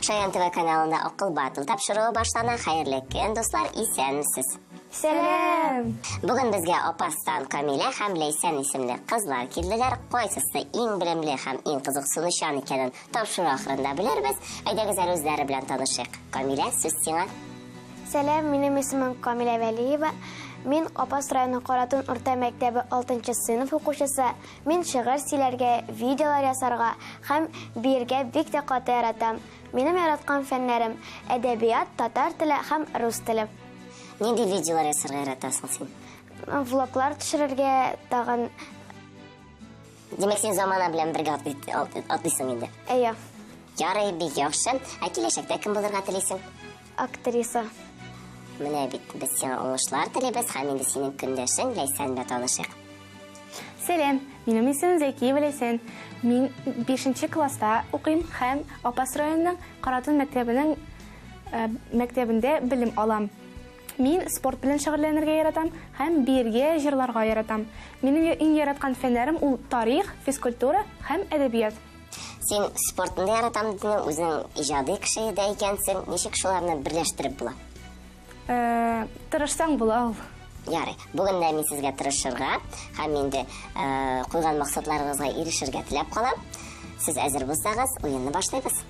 Шаян ТВ каналында акыл батыл тапшыруы башлана. Хәерле көн, дуслар, исәнмесез? Сәлам! Бүген безгә Апастан Камилә һәм Ләйсән исемле кызлар килделәр. Кайсысы иң белемле һәм иң кызыксынучан икәнен тапшыру ахырында белербез. Әйдәгез әле үзләре белән танышыйк. Камилә, сүз сиңа. Сәлам, минем исемем Камилә Вәлиева. Мин Апас районы Каратун урта мәктәбе 6-нчы сыйныф укучысы. Мин шигырь сөйләргә, видеолар ясарга һәм биергә бик тә каты яратам. Минем яраткан фәннәрем әдәбият, татар теле һәм рус теле. Нинди видеолар ясарга яратасың син? Влоглар төшерергә, тагын... Демәк, син замана белән бергә атлыйсың инде. Әйе, Ярый, бик яхшы. Ә киләчәктә кем булырга телисең? актриса. Менә бит без сиңа уңышлар телибез һәм инде синең көндәшең Ләйсән белән танышыйк. Сәлам, минем исемем Зәкиева Ләйсән. Мин 5-нче класста укыйм һәм Апас районының Каратун мәктәбендә белем алам. Мин спорт белән шөгыльләнергә яратам һәм биергә, җырларга яратам. Минем иң яраткан фәннәрем ул тарих, физкультура һәм әдәбият. Син спортны яратам дидең, үзең иҗади кеше дә икәнсең. Ничек шуларны берләштереп була? Тырышсаң була ул. Ярый, бүген дә мин сезгә тырышырга һәм инде куйган максатларыгызга ирешергә теләп калам. Сез әзер булсагыз, уенны башлыйбыз.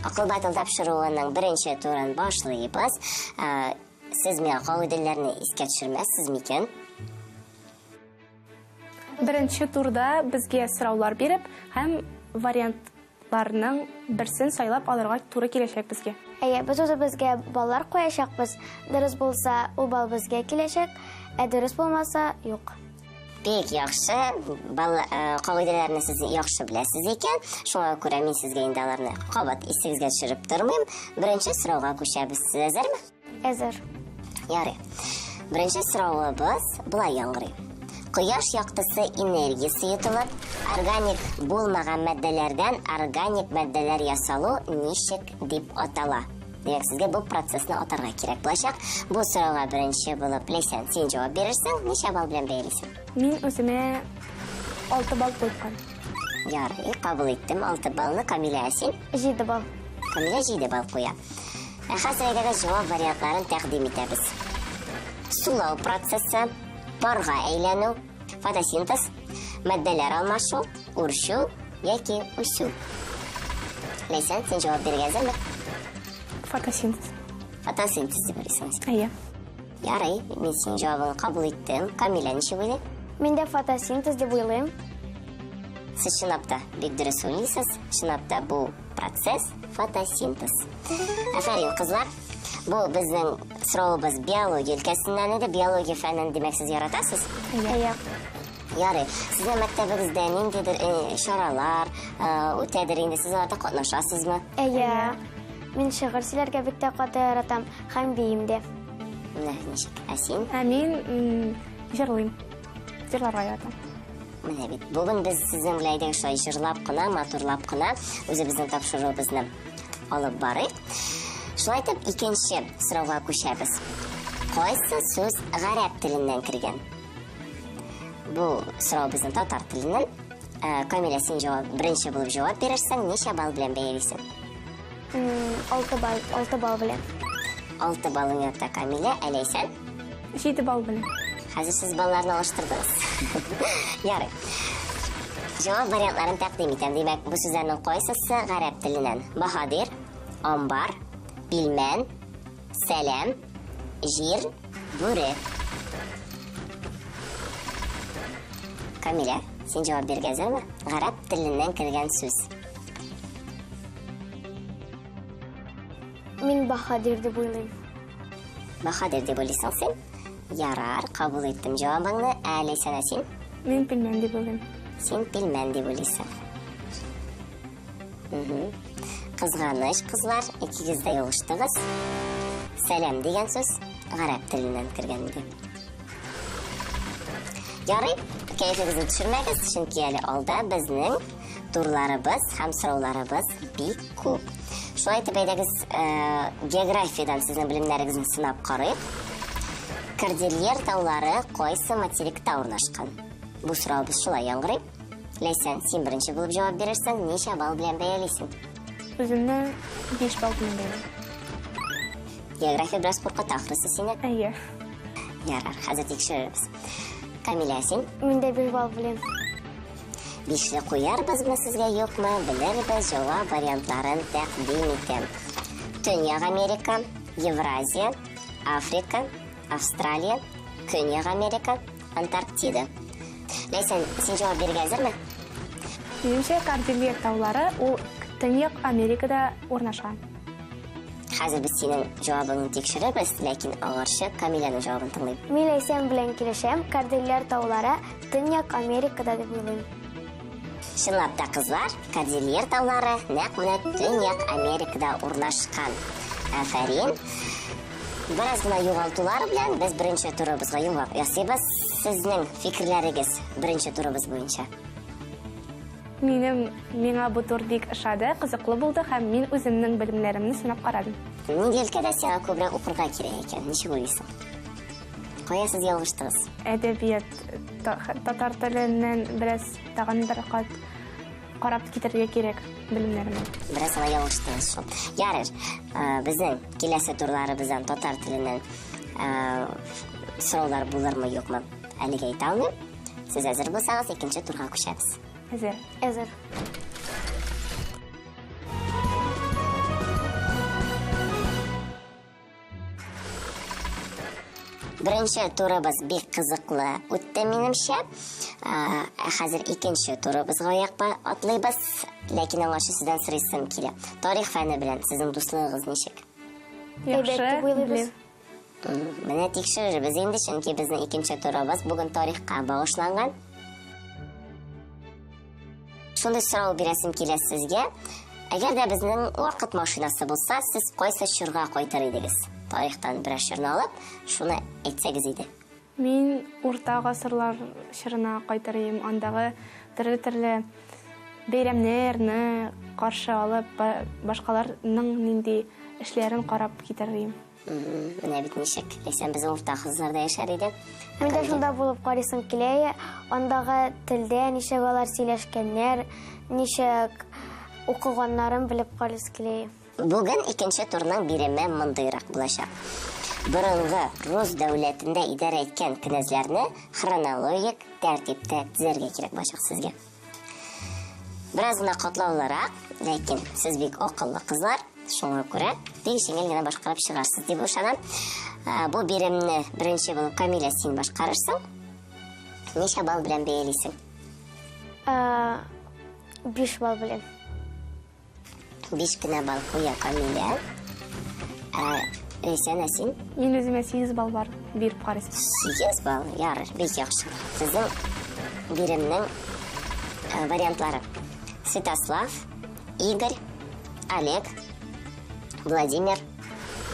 Акыл батыл тапшыруының беренче турын башлыйбыз. Сез миңа кагыйдәләрне искә төшермәссез микән? Беренче турда безгә сораулар биреп һәм вариантларның берсен сайлап алырга туры киләчәк безгә. Әйе, без үзебезгә баллар куячакбыз. Дөрес булса, ул бал безгә киләчәк, ә дөрес булмаса, юк. Бик яхшы. Кагыйдәләрне сез яхшы беләсез икән. Шуңа күрә мин сезгә инде аларны кабат исегезгә төшереп тормыйм. Беренче сорауга күчәбез. Сез әзерме? Әзер. Ярый. Беренче сораулыбыз булай яңгырый. Кояш яктысы энергиясе йотылып, органик булмаган матдәләрдән органик матдәләр ясалу ничек дип атала? Демәк, сезгә бу процессны атарга кирәк булачак. Бу сорауга беренче булып Ләйсән, син җавап бирерсең, ничә балл белән бәялисең? Мин үземә 6 балл куйган. Ярый, кабул иттем 6 баллны. Камилә, син? 7 бал. Камилә 7 балл куя. Хәзер әйдәгез җавап вариантларын тәкъдим итәбез. Сулау процессы, парга әйләнү, фотосинтез, матдәләр алмашу, үрчү яки үсү. Ләйсән, син җавап бирергә әзерме? Фотосинтез. Фотосинтез дип уйлыйсың. Әйе. Ярый, мин синең җавабыңны кабул иттем. Камилә ничек уйлый? Мин дә фотосинтез дип уйлыйм. Сез чынлап та бик дөрес уйлыйсыз. Чынлап та бу процесс фотосинтез. Афәрин, кызлар. Бу безнең сораубыз биология өлкәсеннән иде. Биология фәнен димәк сез яратасыз? Әйе. Ярый. Сезнең мәктәбегездә ниндидер чаралар үтәдер инде, сез аларда катнашасызмы? Әйе. Мин шигырь сөйләргә бик тә каты яратам һәм биимдә. Менә ничек? Ә син? Мин җырлыйм. Җырларга яратам. Менә бит. Бүген без сезнең белән әйдәгез шулай җырлап кына, матурлап кына үзебезнең тапшыруыбызны алып барыйк. Шулай итеп, икенче сорауга күчәбез. Кайсы сүз гарәп теленнән кергән? Бу сорау безнең татар теленнән. Камилә, син беренче булып җавап бирерсең, ничә балл белән бәялисең? 6 бал белән. 6 балың ята, Камилә. Ә Ләйсән? 7 балл белән. Хәзер сез балларны алыштырдыңыз. Ярый. Җавап вариантларын тәкъдим итәм. Димәк, бу сүзләрнең кайсысы гарәп теленнән? Баһадир, амбар, билмән, сәлам, җир, бүре. Камилә, син җавап бирергә әзерме? Гарәп теленнән кергән сүз. Мин Баһадир дип уйлыйм. Баһадир дип уйлыйсың син? Ярар, кабул иттем җавабыңны. Ә Ләйсән, син? Мин белмәм дип уйлыйм. Син билмән дип уйлыйсың. Кызганыч, кызлар, икегез дә ялгыштыгыз. Сәлам дигән сүз гарәп теленнән кергән иде. Ярый, кәефегезне төшермәгез, чөнки әле алда безнең турларыбыз һәм сорауларыбыз бик күп. Шулай итеп, әйдәгез географиядан сезнең белемнәрегезне сынап карыйк. Кордильер таулары кайсы материкта урнашкан? Бу сураубыз шулай яңгырый. Ләйсән, син беренче булып җавап бирерсең, ничә балл белән бәялисең? Үземне 5 балл белән бәялим. География бераз куркыта ахрысы сине. Әйе. Ярар, хәзер тикшерербез. Камилә, син Мин дә 5 балл беләм. 5-ле куярбызмы сезгә юкмы? Белербез, җавап вариантларын тәкъдим итәм. Төньяк Америка, Евразия, Африка, Австралия, Көньяк Америка, Антарктида. Ләйсән, син җавап бирергә әзерме? Минемчә, Кордильер таулары ул Төньяк Америкада урнашкан. Хәзер без синең җавабыңны тикшерербез, ләкин аңарчы Камиләнең җавабын тыңлыйм. Мин Ләйсән белән килешәм, Кордильер таулары Төньяк Америкада дип уйлыйм. Чынлап та, кызлар, Кордильер таулары нәкъ менә Төньяк Америкада урнашкан. Афәрин. Бераз гына югалтулар белән без беренче турыбызга юллап ясыйбыз. Сезнең фикерләрегез беренче турыбыз буенча. Миңа бу тур бик ошады, кызыклы булды һәм мин үземнең белемнәремне сынап карадым. Нигелкәдә сиңа күбрәк укырга кирәк икән. Ничек уйлыйсың? Кая сез ялгыштыгыз? Әдәбият татар теленнән бераз тагын бер кат карап китәргә кирәк белемнәремне. Бераз гына ялгыштыгыз шул. Ярар, безнең киләсе турларыбыздан татар теленнән сораулар булырмы, юкмы? Әлегә әйтә алмыйм. Сез әзер булсагыз, икенче турга күчәбез. Әзер. Әзер. Беренче турыбыз бик кызыклы үтте минемчә. Хәзер икенче турыбызга якка атлыйбыз, ләкин аңарчы сездән сорыйсым килә. Тарих фәне белән сезнең дуслыгыгыз ничек? Яхшы. Әйбәт дип уйлыйбыз. Менә тикшерербез инде, чөнки безнең икенче турыбыз бүген тарихка багышланган. Шундай сорау бирәсем килә сезгә. Әгәр дә безнең вакыт машинасы булса, сез кайсы чорга кайтыр идегез? Тарихтан берәр чорны алып, шуны әйтсәгез иде. Мин урта гасырлар чорына кайтарыйм. Андагы төрле бәйрәмнәрне каршы алып, башкаларның нинди эшләрен карап китәрим. Менә бит ничек. Ләйсән безнең урта кызларда яшәр иде. Мин дә шунда булып карыйсым килә. Андагы телдә ничек алар сөйләшкәннәр, ничек укыганнарын белеп карыйсым килә. Бүген икенче турның биреме мондыйрак булачак. Борынгы Рус дәүләтендә идарә иткән князьләрне хронологик тәртиптә тизәргә кирәк булачак сезгә. Бераз гына катлаулырак, ләкин сез бик акыллы кызлар, шуңа күрә бик җиңел генә башкарып чыгарсыз дип ышанам. Бу биремне беренче булып Камилә син башкарырсың. Ничә балл белән бәялисең? 5 балл белән. 5 кенә балл куя Камилә. Ләйсән, син? Мин үземә 8 балл бар биреп карыйсым. 8 балл, ярар, бик яхшы. Сезнең биремнең вариантлары: Святослав, Игорь, Олег, Владимир,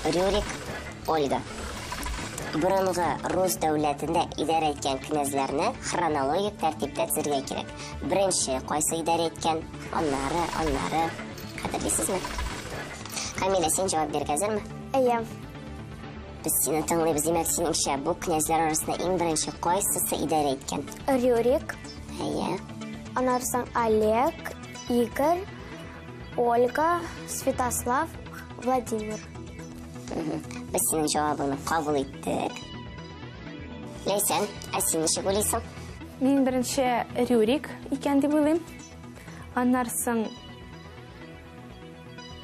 Рюрик, Ольга. Борынгы Рус дәүләтендә идарә иткән князьләрне хронологик тәртиптә тизәргә кирәк. Беренче кайсы идарә иткән, аннары хәтерлисезме? Камилә, син җавап бирергә әзерме? Әйе. Без сине тыңлыйбыз, димәк, синеңчә бу князьләр арасында иң беренче кайсысы идарә иткән? Рюрик, Әйе. аннан Олег, Игорь, Ольга, Святослав, Владимир. Без синең җавабыңны кабул иттек. Ләйсән, син ничек уйлыйсың? Мин беренче Рюрик икән дип уйлыйм. Аннан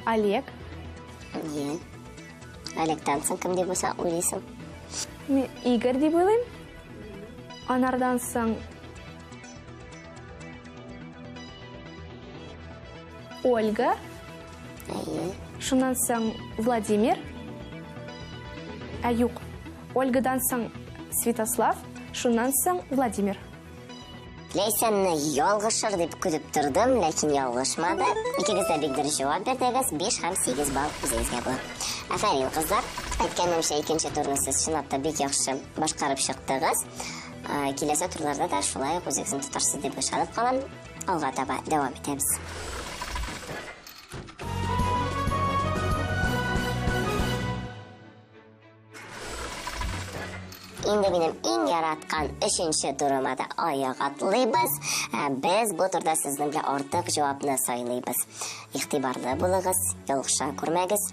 Олег. Әйе. Олегтан соң кем дип уйлыйсың? Мин Игорь дип уйлыйм. Анардан соң Ольга. Әйе. Шуннан соң Владимир. Юк. Ольгадан соң Святослав. Шуннан соң Владимир. Ләйсәнне ялгышыр дип көтеп тордым, ләкин ялгышмады. Икегез дә бик дөрес җавап бирдегез. 5 һәм 8 балл үзегезгә була. Афәрин, кызлар. Әйткәнемчә, икенче турны сез чынлап та бик яхшы башкарып чыктыгыз. Киләсе турларда да шулай ук үзегезне тотарсыз дип ышанып калам. Алга таба дәвам итәбез. Инде минем иң яраткан 3-нче турыма да аяк атлыйбыз. Без бу турда сезнең белән артык җавапны сайлыйбыз. Игътибарлы булыгыз, ялгыша күрмәгез.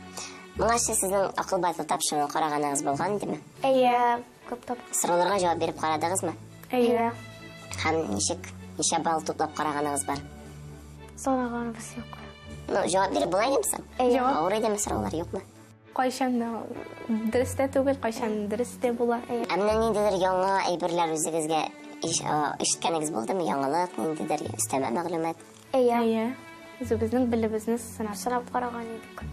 Моңарчы сезнең акыл байтыл тапшыруын караганыгыз булган идеме? Әйе, күп топ. Сорауларга җавап биреп карадыгызмы? Әйе. Һәм ничә балл туплап караганыгыз бар? Санаганыбыз юк. Ну, җавап биреп булаймы? Әйе. Авыр идеме сораулар, юкмы? Кайчан дөрес тә түгел, кайчан дөрес тә була. Әмма ниндидер яңа әйберләр үзегезгә ишеткәнегез булдымы? Яңалык, ниндидер өстәмә мәгълүмат? Әйе. Әйе. Үзебезнең белебезне Санап караган идек.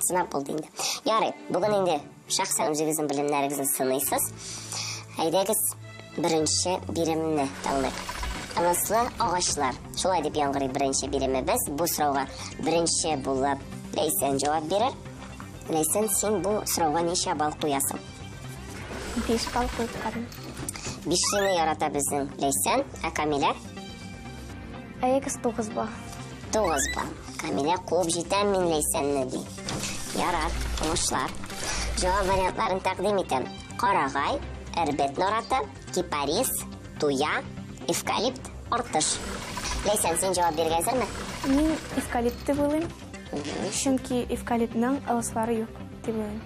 Сынап булды инде. Ярый, бүген инде шәхсән үзегезнең белемнәрегезне сынайсыз. Әйдәгез, беренче биремне таңлыйк. Аныслы агачлар. Шулай дип яңгырый беренче биремебез. Бу сорауга беренче булып Ләйсән җавап бирер. Ләйсән, син бу сорауга ничә балл куясың? 5 балл куеп карыйм. 5-не ярата безнең Ләйсән, ә Камилә Әйе, 9 балл. 9 балл. Камилә куып җитәм мин Ләйсәнне ди. Ярар, уңышлар. Җавап вариантларын тәкъдим итәм. Карагай, әрбет нораты, кипарис, туя, эвкалипт, артыш. Ләйсән, син җавап бирергә әзерме? Мин эвкалипт дип уйлыйм. Чөнки эвкалиптның ылыслары юк дип уйлыйм.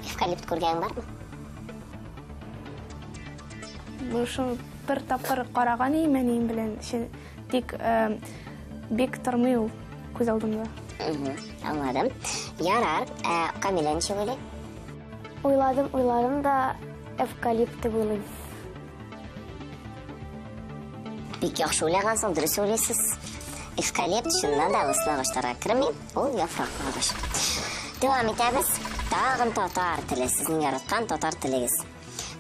Эвкалипт күргәң бармы? Бу шул бер тапкыр караган имәнем белән, тик бик тормый ул күз алдымда. Аңладым. Ярар, Камилә ничек уйлый? Уйладым да эвкалипт дип уйлыйм. Бик яхшы уйлагансың, дөрес уйлыйсыз. Эвкалипт шуннан да ылыслы агачларга керми, ул яфраклы агач. Дәвам итәбез. Тагын татар теле, сезнең яраткан татар телегез.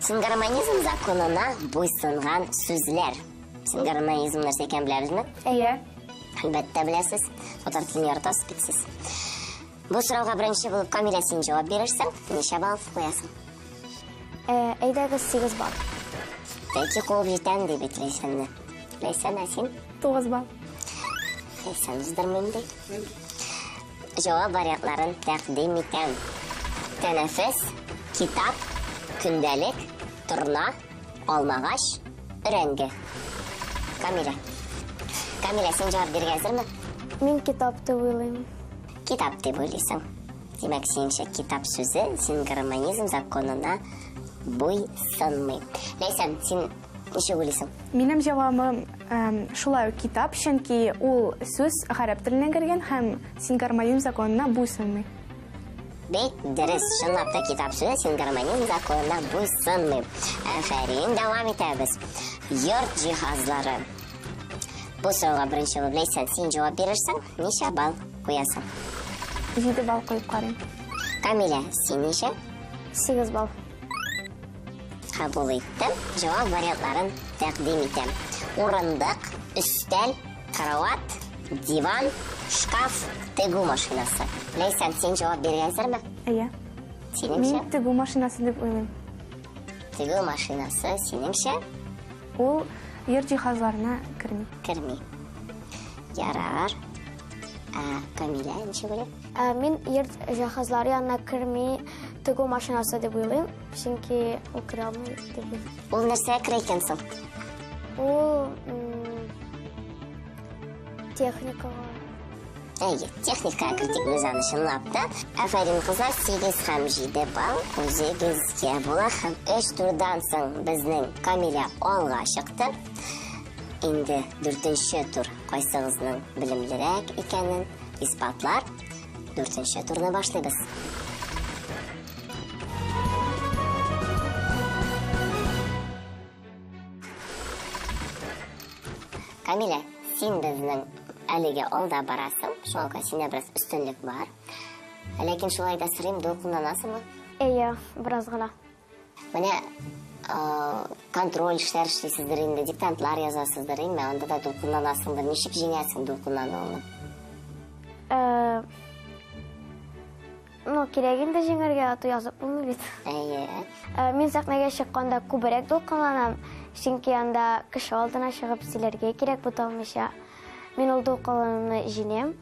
Сингармонизм законына буйсынган сүзләр. Сингармонизм нәрсә икән беләбезме? Әйе. Әлбәттә беләсез. Татар телен яратасыз бит сез. Бу сорауга беренче булып Камилә син җавап бирерсең, ничә балл куясың? Әйдәгез 8 балл. Тәки куып җитәм дип бит Ләйсәнне. Ләйсән, син? 9 балл. Ләйсән уздырмыйм ди. Җавап вариантларын тәкъдим итәм. Тәнәфес, китап, көндәлек, торна, алмагач, өрәнге. Камилә. Камилә, син җавап бирергә әзерме? Мин китап дип уйлыйм. Китап дип уйлыйсың. Димәк, синчә китап сүзе сингармонизм законына буйсынмый. Ләйсән, син ничек уйлыйсың? Минем җавабым шулай ук китап, чөнки ул сүз гарәп теленнән кергән һәм сингармонизм законына буйсынмый. Бик дөрес, чынлап та китап сүзе сингармонизм законына буйсынмый. Афәрин, дәвам итәбез. Йорт җиһазлары. Бу сорауга беренче булып Ләйсән, син җавап бирерсең, ничә балл куясың? 7 балл куеп карыйм. Камилә, син ничә? 8 балл. Кабул иттем. Җавап вариантларын тәкъдим итәм. Урындык, өстәл, карават, диван, шкаф, тегү машинасы. Ләйсән, син җавап бирергә әзерме? Әйе. Синеңчә? Мин тегү машинасы дип уйлыйм. Тегү машинасы синеңчә? Ул йорт җиһазларына керми. Керми. Ярар. Камилә, ничек уйлый? Мин йорт җиһазлары янына керми, тегү машинасы дип уйлыйм, чөнки ул керә алмый дип уйлыйм. Ул нәрсәгә керә икән соң? Ул техникага. Әйе, техникага кертик без аны чынлап та. Афәрин кызлар, 8 һәм 7 балл үзегезгә була һәм 3 турдан соң безнең Камилә алга чыкты. Инде 4нче тур кайсыгызның белемлерәк икәнен испатлар. 4нче турны башлыйбыз. Камилә, син безнең әлегә алда барасың, шуңа синдә бераз өстенлек бар. Ләкин шулай да сырым дулкынланасыңмы? Әйе, бераз гына. Менә контроль эшләр эшлисездер инде, диктантлар язасыздыр инде, анда да дулкынланасыңдыр. Ничек җиңәсең дулкынлануыңны? Ну, кирәк инде җиңәргә, аты язып булмый бит. Әйе. Мин сәхнәгә чыкканда күбрәк дулкынланам, чөнки анда кеше алдына чыгып сөйләргә кирәк буталмыйча. Мин ул дулкынлануны җиңәм.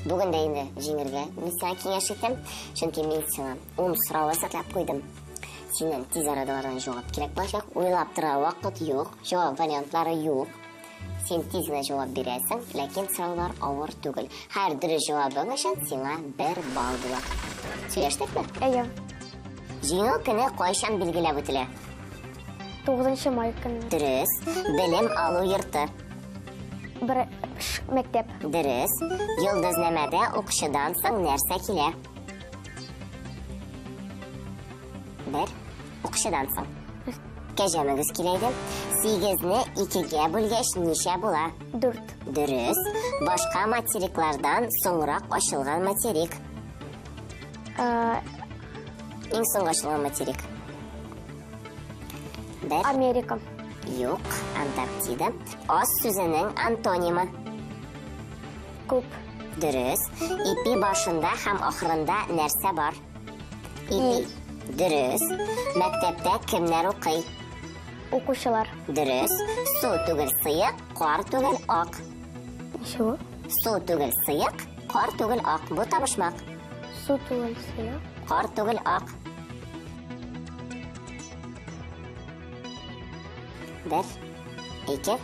Бүген дә инде җиңәргә мин сиңа киңәш итәм, чөнки мин сиңа 10 сорау әзерләп куйдым. Синен тиз арадалардан жауап керек башак. Уйлап тора вакыт юк, жауап вариантлары юк. Сен тиз генә җавап бирәсең, ләкин сораулар авыр түгел. Һәр дөрес җавабың өчен сиңа 1 балл була. Сөйләштекме? Әйе. Җиңү көне кайчан билгеләп үтелә? 9 май көне. Дөрес. Белем алу йорты. Бер мәктәп. Дөрес. Йолдызнамәдә укучыдан соң нәрсә килә? 1. Укучыдан соң. Кәҗәмегез килә иде. 8-не 2-гә бүлгәч ничә була? 4. Дөрес. Башка материклардан соңрак ачылган материк. Иң соңгы ачылган материк. 1. Америка. Юк, Антарктида. Аз сүзенең антонимы. Күп. Дөрес. Ипи башында һәм ахырында нәрсә бар? Ипи. Дөрес. Мәктәптә кемнәр укый? Укучылар. Дөрес. Су түгел сыек, кар түгел ак. Ничего? Су түгел сыек, кар түгел ак. Бу табышмак. Су түгел сыйыр. Кар түгел ак. 1, 2,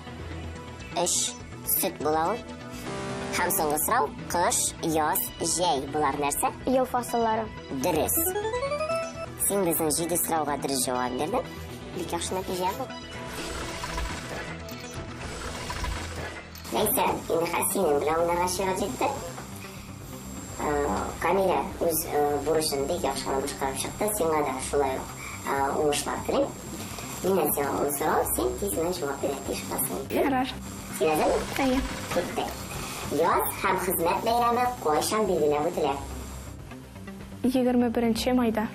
3. Сөт була ул. Һәм соңгы сорау: кыш, яз, җәй булар нәрсә? Ел фасыллары. Дөрес. Син безнең 7 сорауга дөрес җавап бирдең. Бик яхшы нәтиҗә бу. Нәйсә, инде Хәсинең белән уйнарга чират җитте. Камилә үз бурычын бик яхшы башкарып чыкты. Сиңа да шулай ук уңышлар телим. Миннән сиңа ул сорау, син тиз генә җавап бирә тиешбасың. Ярар. Син әзерме? Әйе. Күпте. Яз һәм хезмәт бәйрәме кайчан билгеләп үтелә? 21 майда.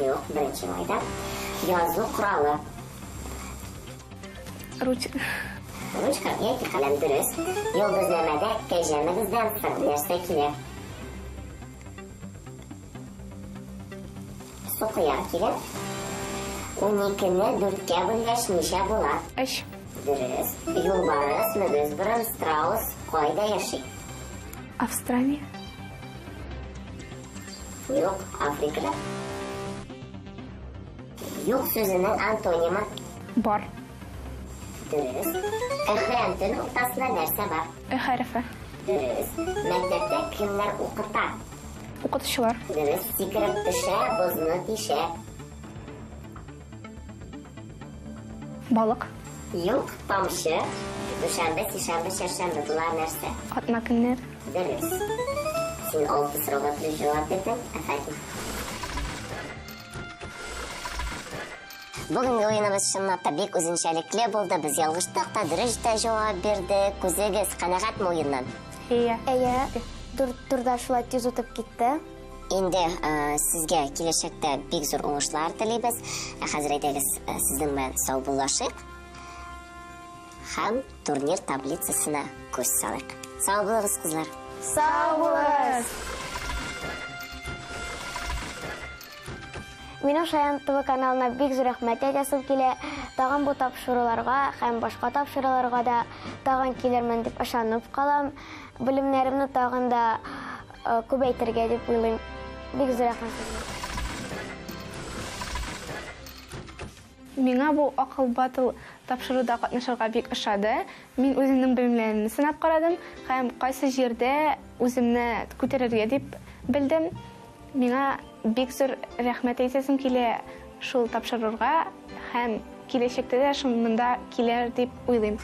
Юк, 1 майда. Язу коралы. Ручка. Ручка яки каләм дөрес. Йолдызнамәдә кәҗәмегездән соң нәрсә килә? Су кыяр килә. 12-не 4-кә бүлгәч ничә була? 3. Дөрес. Юлбарыс, мөгез борын, страус кайда яши? Австралия. Юк, Африкада. Юк сүзенең антонимы. Бар. Дөрес. Әхрәнтен уртасында нәрсә бар? Хәрефе. Дөрес. Мәктәптә кемнәр укыта? Укытучылар. Дөрес. Сикереп төшә, бозны тишә. Балык. Юк, тамчы. Дүшәмбе, сишәмбе, чәршәмбе булар нәрсә? Атна көннәр. Дөрес. Син 6 сорауга дөрес җавап бирдең. Афәрин. Бүгенге уеныбыз чынлап та бик үзенчәлекле булды. Без ялгыштык та, дөрес тә җавап бирдек. Күзегез канәгатьме уеннан? Әйе. Әйе. Турда шулай тиз үтеп китте. Инде сезгә киләчәктә бик зур уңышлар телибез. Хәзер әйдәгез сезнең белән саубуллашыйк. Һәм турнир таблицасына күз салыйк. Сау булыгыз, кызлар. Сау булыгыз. Минем Шаян ТВ каналына бик зур рәхмәт әйтәсем килә. Тагын бу тапшыруларга һәм башка тапшыруларга да тагын килермен дип ышанып калам. Белемнәремне тагын да күбәйтергә дип уйлыйм. Бик зур рәхмәт. Миңа бу акыл батыл тапшыруда катнашырга бик ошады. Мин үземнең белемнәремне сынап карадым һәм кайсы җирдә үземне күтәрергә дип белдем. Миңа бик зур рәхмәт әйтәсем килә шул тапшырырга һәм киләчәктә дә шунда килер дип уйлыйм.